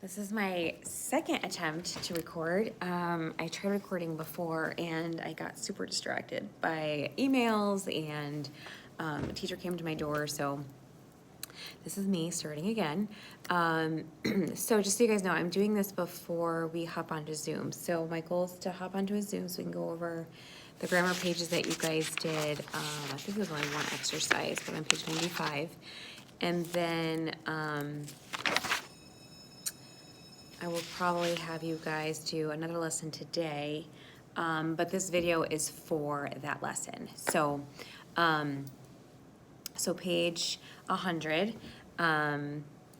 This is my second attempt to record. I tried recording before and I got super distracted by emails and a teacher came to my door, so this is me starting again. So just so you guys know, I'm doing this before we hop onto Zoom. So my goal is to hop onto a Zoom so we can go over the grammar pages that you guys did. I think it was only one exercise, but on page 95. And then I will probably have you guys do another lesson today, but this video is for that lesson. So, page 100,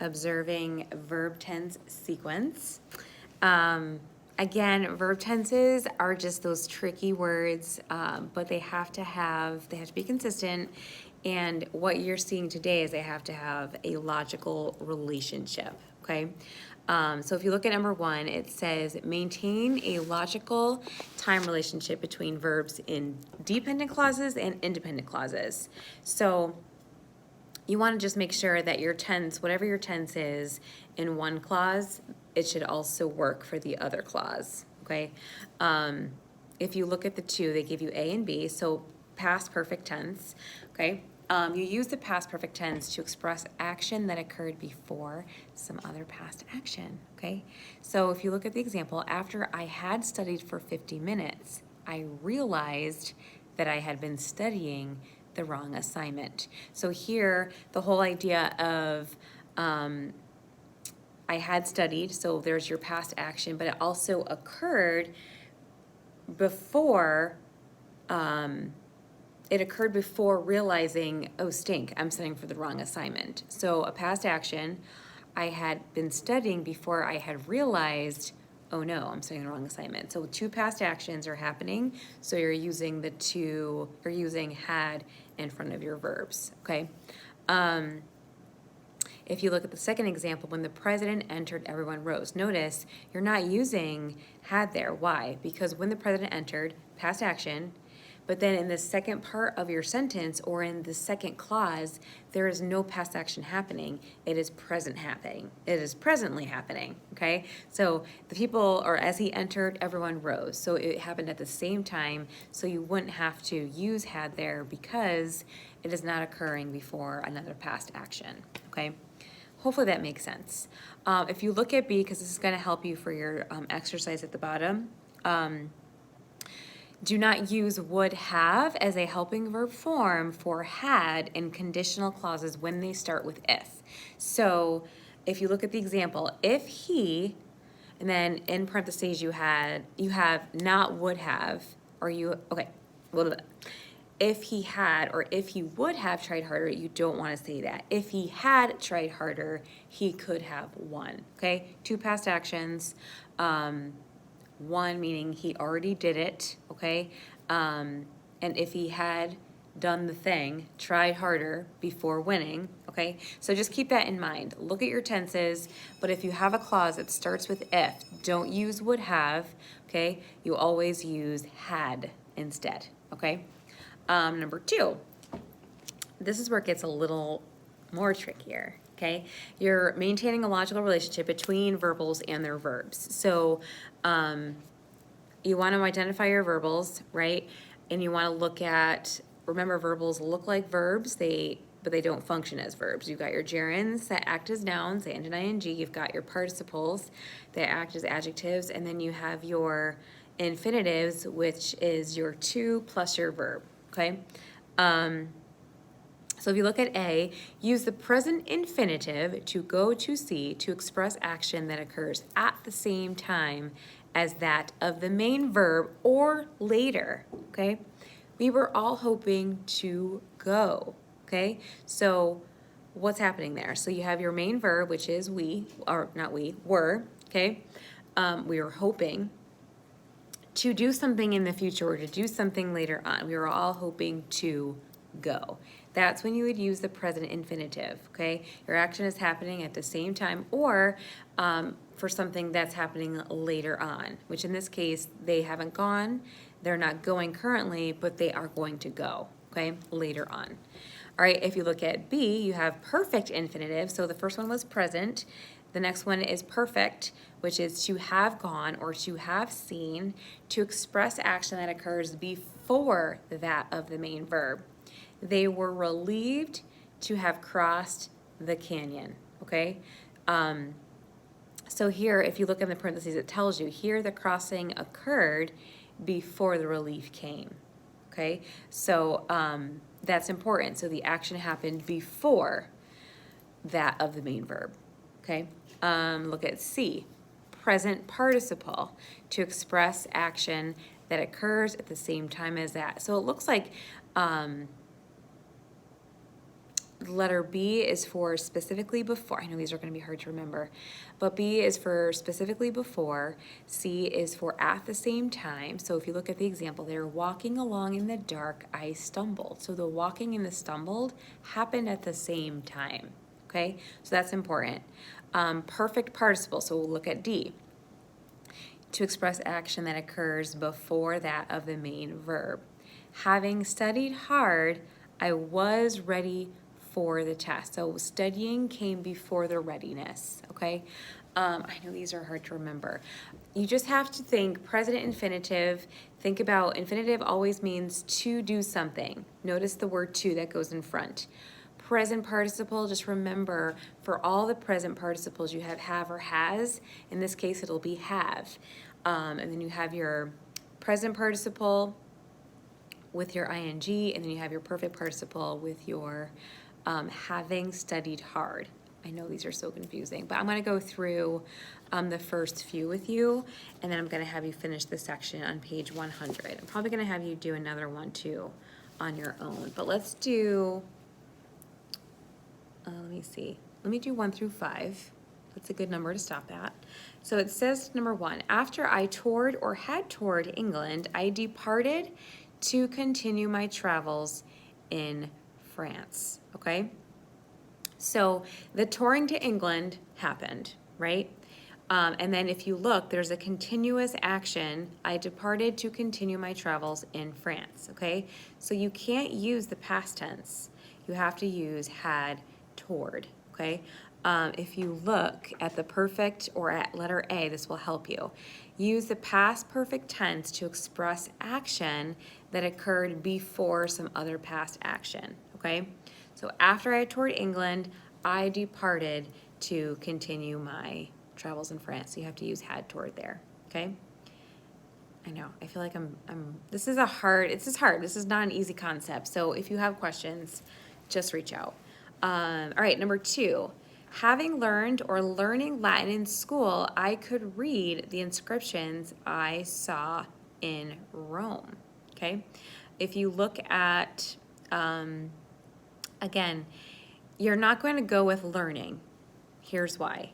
observing verb tense sequence. Again, verb tenses are just those tricky words, but they have to be consistent. And what you're seeing today is they have to have a logical relationship, okay? So if you look at number 1, it says maintain a logical time relationship between verbs in dependent clauses and independent clauses. So you want to just make sure that your tense, whatever your tense is in one clause, it should also work for the other clause, okay? If you look at the two, they give you A and B, so past perfect tense, okay? You use the past perfect tense to express action that occurred before some other past action, okay? So if you look at the example, after I had studied for 50 minutes, I realized that I had been studying the wrong assignment. So here, the whole idea of I had studied, so there's your past action, but it also occurred before realizing, oh stink, I'm studying for the wrong assignment. So a past action, I had been studying before I had realized, oh no, I'm studying the wrong assignment. So two past actions are happening, so you're using had in front of your verbs, okay? If you look at the second example, when the president entered, everyone rose. Notice you're not using had there. Why? Because when the president entered, past action, but then in the second part of your sentence or in the second clause, there is no past action happening. It is present happening. It is presently happening, okay? So the people, or as he entered, everyone rose. So it happened at the same time, so you wouldn't have to use had there because it is not occurring before another past action, okay? Hopefully that makes sense. If you look at B, because this is going to help you for your exercise at the bottom, do not use would have as a helping verb form for had in conditional clauses when they start with if. So if you look at the example, if he, and then in parentheses you have not would have, or you, okay, well, if he had or if he would have tried harder, you don't want to say that. If he had tried harder, he could have won, okay? Two past actions. One meaning he already did it, okay? And if he had done the thing, tried harder before winning, okay? So just keep that in mind. Look at your tenses, but if you have a clause that starts with if, don't use would have, okay? You always use had instead, okay? Number 2, this is where it gets a little more trickier. Okay, you're maintaining a logical relationship between verbals and their verbs. So you want to identify your verbals, right? And you want to look at, remember verbals look like verbs, but they don't function as verbs. You've got your gerunds that act as nouns, they end in ing. You've got your participles that act as adjectives, and then you have your infinitives, which is your to plus your verb, okay? So if you look at A, use the present infinitive to go to see to express action that occurs at the same time as that of the main verb or later, okay? We were all hoping to go, okay? So what's happening there? So you have your main verb, which is we, or not we, were, okay? We were hoping to do something in the future or to do something later on. We were all hoping to go. That's when you would use the present infinitive, okay? Your action is happening at the same time or for something that's happening later on, which in this case, they haven't gone, they're not going currently, but they are going to go, okay, later on. All right, if you look at B, you have perfect infinitive. So the first one was present. The next one is perfect, which is to have gone or to have seen, to express action that occurs before that of the main verb. They were relieved to have crossed the canyon, okay? So here, if you look in the parentheses, it tells you here the crossing occurred before the relief came, okay? So that's important. So the action happened before that of the main verb, okay? Look at C, present participle, to express action that occurs at the same time as that. So it looks like letter B is for specifically before. I know these are going to be hard to remember, but B is for specifically before. C is for at the same time. So if you look at the example, they're walking along in the dark, I stumbled. So the walking and the stumbled happened at the same time. Okay, so that's important. Perfect participle, so we'll look at D. To express action that occurs before that of the main verb. Having studied hard, I was ready for the test. So studying came before the readiness, okay? I know these are hard to remember. You just have to think present infinitive. Think about infinitive always means to do something. Notice the word to that goes in front. Present participle, just remember for all the present participles you have or has. In this case, it'll be have. And then you have your present participle with your ing, and then you have your perfect participle with your having studied hard. I know these are so confusing, but I'm going to go through the first few with you, and then I'm going to have you finish the section on page 100. I'm probably going to have you do another one too on your own, but let's do, let me see. Let me do 1 through 5. That's a good number to stop at. So it says, number 1, after I toured or had toured England, I departed to continue my travels in France, okay? So the touring to England happened, right? And then if you look, there's a continuous action. I departed to continue my travels in France, okay? So you can't use the past tense. You have to use had toured, okay? If you look at the perfect or at letter A, this will help you. Use the past perfect tense to express action that occurred before some other past action, okay? So after I toured England, I departed to continue my travels in France. So you have to use had toured there, okay? I know, I feel like this is hard. This is not an easy concept. So if you have questions, just reach out. All right, number 2. Having learned or learning Latin in school, I could read the inscriptions I saw in Rome, okay? If you look at, again, you're not going to go with learning. Here's why.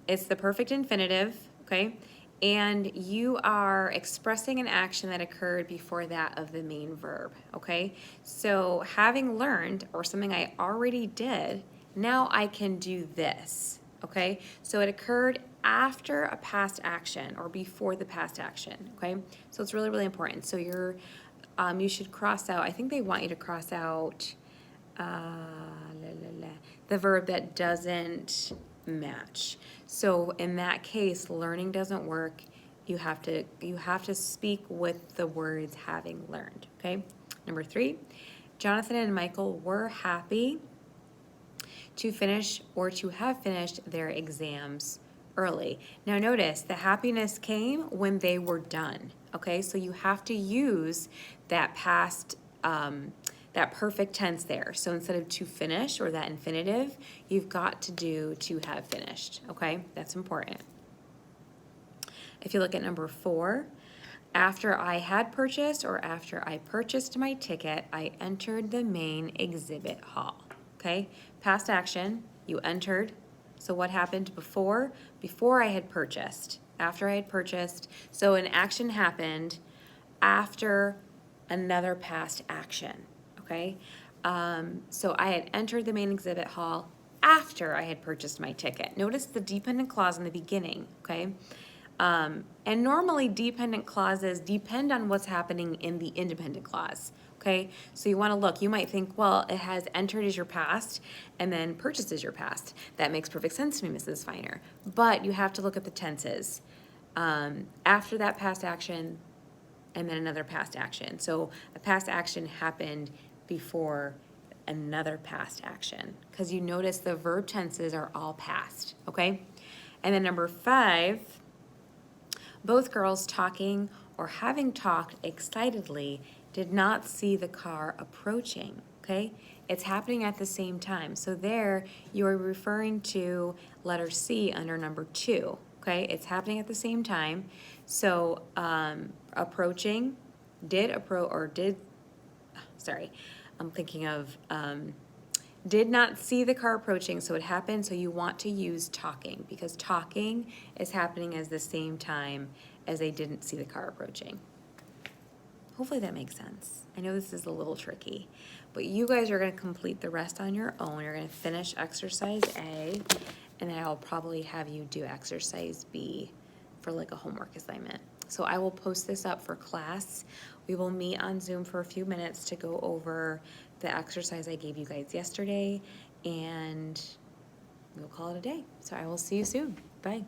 It's the perfect infinitive, okay? And you are expressing an action that occurred before that of the main verb, okay? So having learned, or something I already did, now I can do this, okay? So it occurred after a past action or before the past action, okay? So it's really, really important. So you should cross out, I think they want you to cross out the verb that doesn't match. So in that case, learning doesn't work. You have to speak with the words having learned, okay? Number 3, Jonathan and Michael were happy to finish or to have finished their exams early. Now notice the happiness came when they were done, okay? So you have to use that past, that perfect tense there. So instead of to finish or that infinitive, you've got to do to have finished, okay? That's important. If you look at number 4, after I had purchased or after I purchased my ticket, I entered the main exhibit hall, okay? Past action, you entered. So what happened before? Before I had purchased, after I had purchased. So an action happened after another past action, okay? So I had entered the main exhibit hall after I had purchased my ticket. Notice the dependent clause in the beginning, okay? And normally dependent clauses depend on what's happening in the independent clause. okay? So you wanna look, you might think, well, it has entered as your past and then purchased as your past. That makes perfect sense to me, Mrs. Feiner. But you have to look at the tenses. After that past action, and then another past action. So a past action happened before another past action, because you notice the verb tenses are all past, okay? And then number 5, both girls talking or having talked excitedly did not see the car approaching, okay? It's happening at the same time. So there you are referring to letter C under number 2, okay? It's happening at the same time. So approaching, sorry, I'm thinking of did not see the car approaching, so it happened, so you want to use talking, because talking is happening at the same time as they didn't see the car approaching. Hopefully that makes sense. I know this is a little tricky, but you guys are gonna complete the rest on your own. You're gonna finish exercise A, and then I'll probably have you do exercise B for like a homework assignment. So I will post this up for class. We will meet on Zoom for a few minutes to go over the exercise I gave you guys yesterday, and we'll call it a day. So I will see you soon. Bye.